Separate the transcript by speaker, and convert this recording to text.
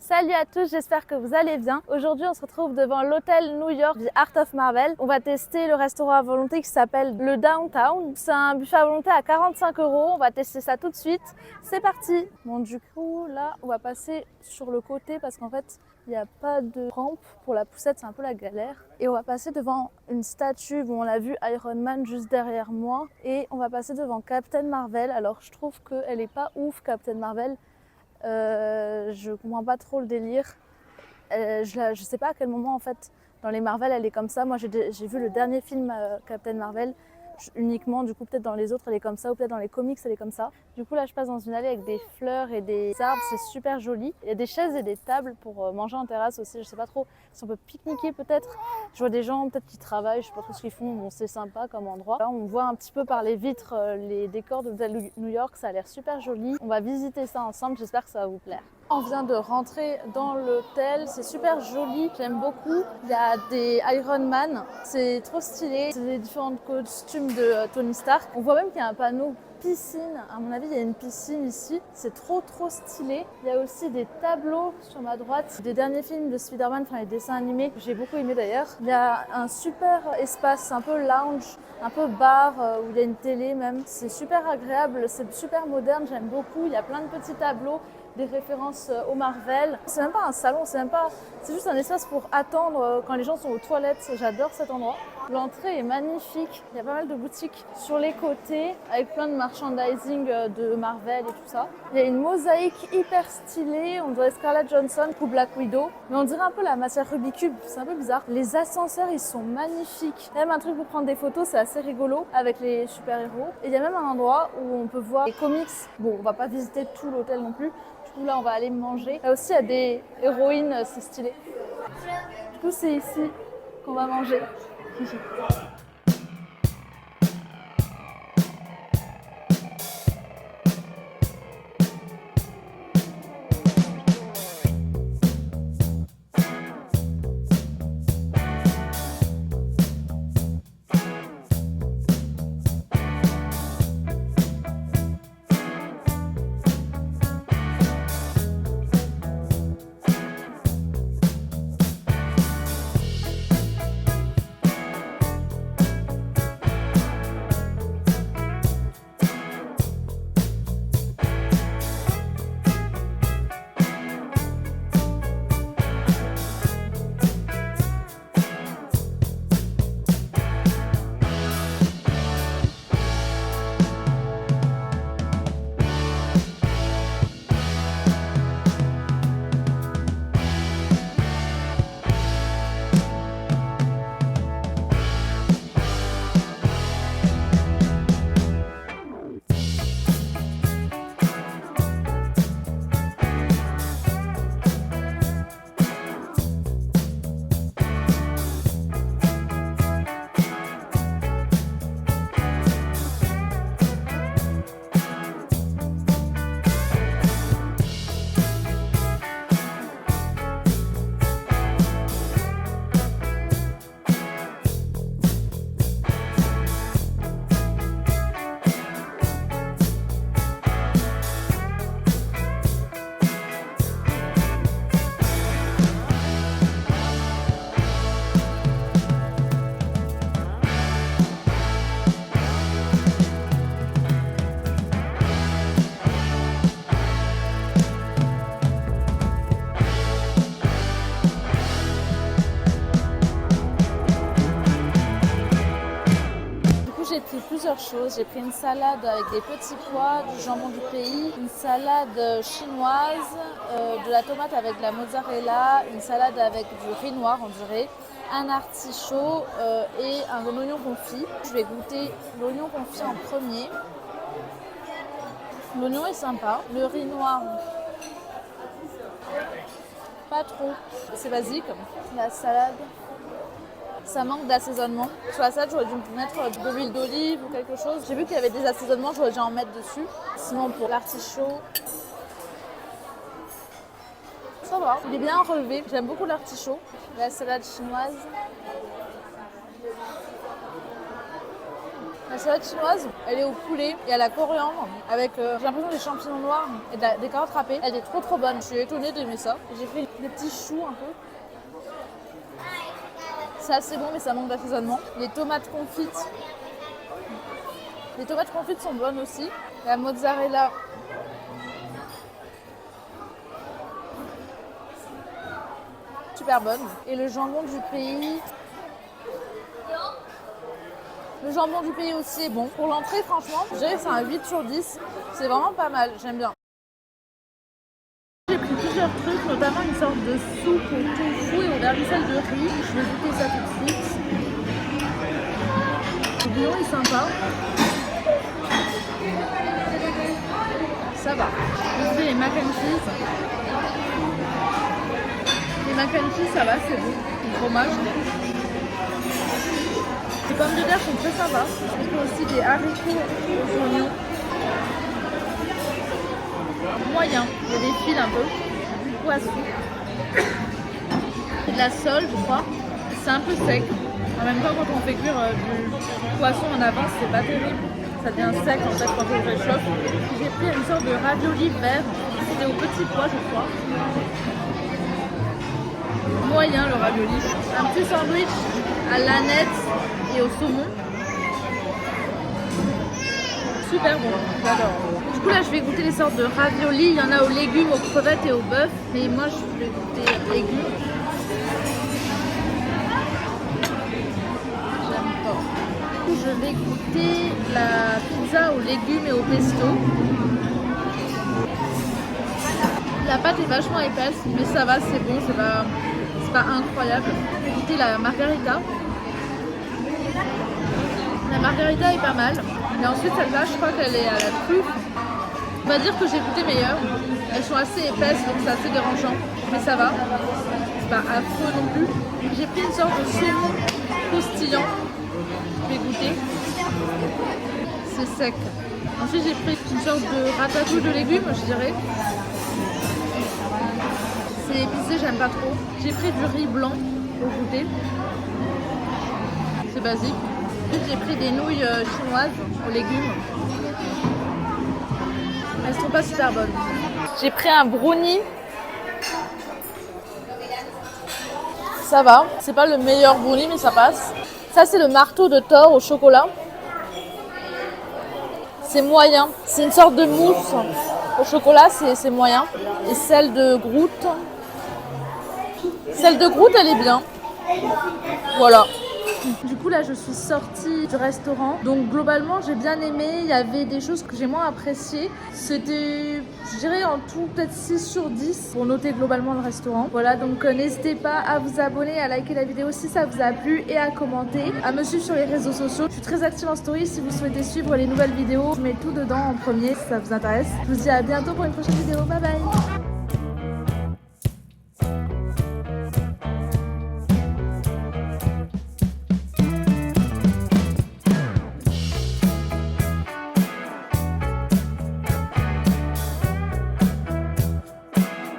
Speaker 1: Salut à tous, j'espère que vous allez bien. Aujourd'hui, on se retrouve devant l'hôtel New York The Art of Marvel. On va tester le restaurant à volonté qui s'appelle le Downtown. C'est un buffet à volonté à 45 €. On va tester ça tout de suite. C'est parti. Bon, du coup, là, on va passer sur le côté parce qu'en fait, il n'y a pas de rampe pour la poussette, c'est un peu la galère. Et on va passer devant une statue. Bon, on a vu Iron Man juste derrière moi. Et on va passer devant Captain Marvel. Alors, je trouve qu'elle est pas ouf, Captain Marvel. Je comprends pas trop le délire. Je sais pas à quel moment en fait dans les Marvel elle est comme ça. Moi j'ai vu le dernier film Captain Marvel uniquement, du coup peut-être dans les autres elle est comme ça ou peut-être dans les comics elle est comme ça. Du coup là je passe dans une allée avec des fleurs et des arbres, c'est super joli. Il y a des chaises et des tables pour manger en terrasse aussi, je sais pas trop si on peut pique-niquer peut-être. Je vois des gens peut-être qui travaillent, je sais pas trop ce qu'ils font, bon c'est sympa comme endroit. Là on voit un petit peu par les vitres les décors de l'hôtel New York, ça a l'air super joli. On va visiter ça ensemble, j'espère que ça va vous plaire. On vient de rentrer dans l'hôtel, c'est super joli, j'aime beaucoup. Il y a des Iron Man, c'est trop stylé, c'est des différents costumes de Tony Stark. On voit même qu'il y a un panneau piscine, à mon avis il y a une piscine ici, c'est trop stylé. Il y a aussi des tableaux sur ma droite, des derniers films de Spider-Man, enfin les dessins animés, que j'ai beaucoup aimé d'ailleurs. Il y a un super espace, un peu lounge, un peu bar, où il y a une télé même. C'est super agréable, c'est super moderne, j'aime beaucoup. Il y a plein de petits tableaux, des références au Marvel. C'est même pas un salon, c'est juste un espace pour attendre quand les gens sont aux toilettes. J'adore cet endroit. L'entrée est magnifique. Il y a pas mal de boutiques sur les côtés avec plein de merchandising de Marvel et tout ça. Il y a une mosaïque hyper stylée. On dirait Scarlett Johansson ou Black Widow. Mais on dirait un peu la matière Rubik's Cube. C'est un peu bizarre. Les ascenseurs, ils sont magnifiques. Il y a même un truc pour prendre des photos. C'est assez rigolo avec les super-héros. Et il y a même un endroit où on peut voir les comics. Bon, on va pas visiter tout l'hôtel non plus. Du coup, là, on va aller manger. Là aussi, il y a des héroïnes, c'est stylé. Du coup, c'est ici qu'on va manger. J'ai pris plusieurs choses. J'ai pris une salade avec des petits pois, du jambon du pays, une salade chinoise, de la tomate avec de la mozzarella, une salade avec du riz noir, on dirait, un artichaut et un oignon confit. Je vais goûter l'oignon confit en premier. L'oignon est sympa. Le riz noir, pas trop. C'est basique. La salade, ça manque d'assaisonnement. Sur la salade, j'aurais dû mettre de l'huile d'olive ou quelque chose. J'ai vu qu'il y avait des assaisonnements, j'aurais dû en mettre dessus. Sinon, pour l'artichaut, ça va. Il est bien relevé. J'aime beaucoup l'artichaut. La salade chinoise. La salade chinoise, elle est au poulet et à la coriandre avec, j'ai l'impression, des champignons noirs et des carottes râpées. Elle est trop bonne. Je suis étonnée d'aimer ça. J'ai pris des petits choux un peu. C'est assez bon, mais ça manque d'assaisonnement. Les tomates confites. Les tomates confites sont bonnes aussi. La mozzarella. Super bonne. Et le jambon du pays. Le jambon du pays aussi est bon. Pour l'entrée, franchement, je dirais que c'est un 8 sur 10. C'est vraiment pas mal, j'aime bien. J'ai pris plusieurs trucs, notamment une sorte de soupe au tofu et au vermicelle de riz. Je vais goûter ça tout de suite. Le bouillon est sympa. Ça va. Je vais les mac and cheese. Les mac and cheese, ça va, c'est bon. Le fromage. Les pommes de terre sont très sympas. J'ai pris aussi des haricots aux oignons. Moyen. Il y a des fils un peu. Du poisson. Et de la sole, je crois. C'est un peu sec. En même temps, quand on fait cuire du poisson en avance, c'est pas terrible. Ça devient sec en fait quand on le réchauffe. J'ai pris une sorte de ravioli vert. C'était au petit pois, je crois. Moyen le ravioli. Un petit sandwich à l'aneth et au saumon. Super bon, j'adore. Du coup là je vais goûter les sortes de raviolis. Il y en a aux légumes, aux crevettes et au bœuf. Mais moi je vais goûter légumes. J'aime pas. Du coup je vais goûter la pizza aux légumes et au pesto. La pâte est vachement épaisse, mais ça va, c'est bon, c'est pas incroyable. Je vais goûter la margarita. La margarita est pas mal. Et ensuite celle-là, je crois qu'elle est à la truffe. On va dire que j'ai goûté meilleure. Elles sont assez épaisses, donc c'est assez dérangeant. Mais ça va. C'est pas affreux non plus. J'ai pris une sorte de saumon croustillant. Je vais goûter. C'est sec. Ensuite j'ai pris une sorte de ratatouille de légumes, je dirais. C'est épicé, j'aime pas trop. J'ai pris du riz blanc au goûter. C'est basique. Ensuite j'ai pris des nouilles chinoises aux légumes. Elles sont pas super bonnes. J'ai pris un brownie. Ça va. C'est pas le meilleur brownie, mais ça passe. Ça c'est le marteau de Thor au chocolat. C'est moyen. C'est une sorte de mousse au chocolat, c'est moyen. Et celle de Groot. Celle de Groot, elle est bien. Voilà. Du coup là je suis sortie du restaurant. Donc globalement j'ai bien aimé. Il y avait des choses que j'ai moins appréciées. C'était, je dirais en tout peut-être 6 sur 10 pour noter globalement le restaurant. Voilà, donc n'hésitez pas à vous abonner, à liker la vidéo si ça vous a plu et à commenter, à me suivre sur les réseaux sociaux. Je suis très active en story si vous souhaitez suivre les nouvelles vidéos. Je mets tout dedans en premier si ça vous intéresse. Je vous dis à bientôt pour une prochaine vidéo. Bye bye.